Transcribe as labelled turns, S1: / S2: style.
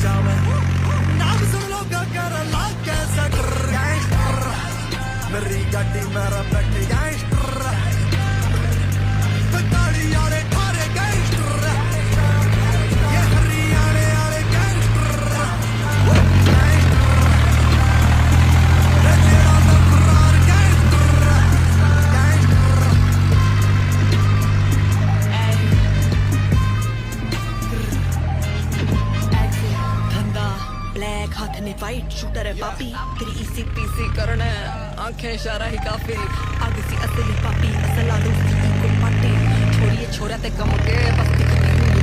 S1: जावे नाम सुन लो कर ला कैसा गैंगस्टर मेरी गाड़ी मेरा बैठे गैंगस्टर ताड़ी वाले ठारे गैंगस्टर ये हरियाणे वाले गैंगस्टर हाथ ने वाइट शूटर है पापी तेरी इसी पीसी करना आंखें इशारा ही काफी आगे सी असली पापी असला दूसरी को पाटे छोड़िए छोरा ते कम के बस दिखती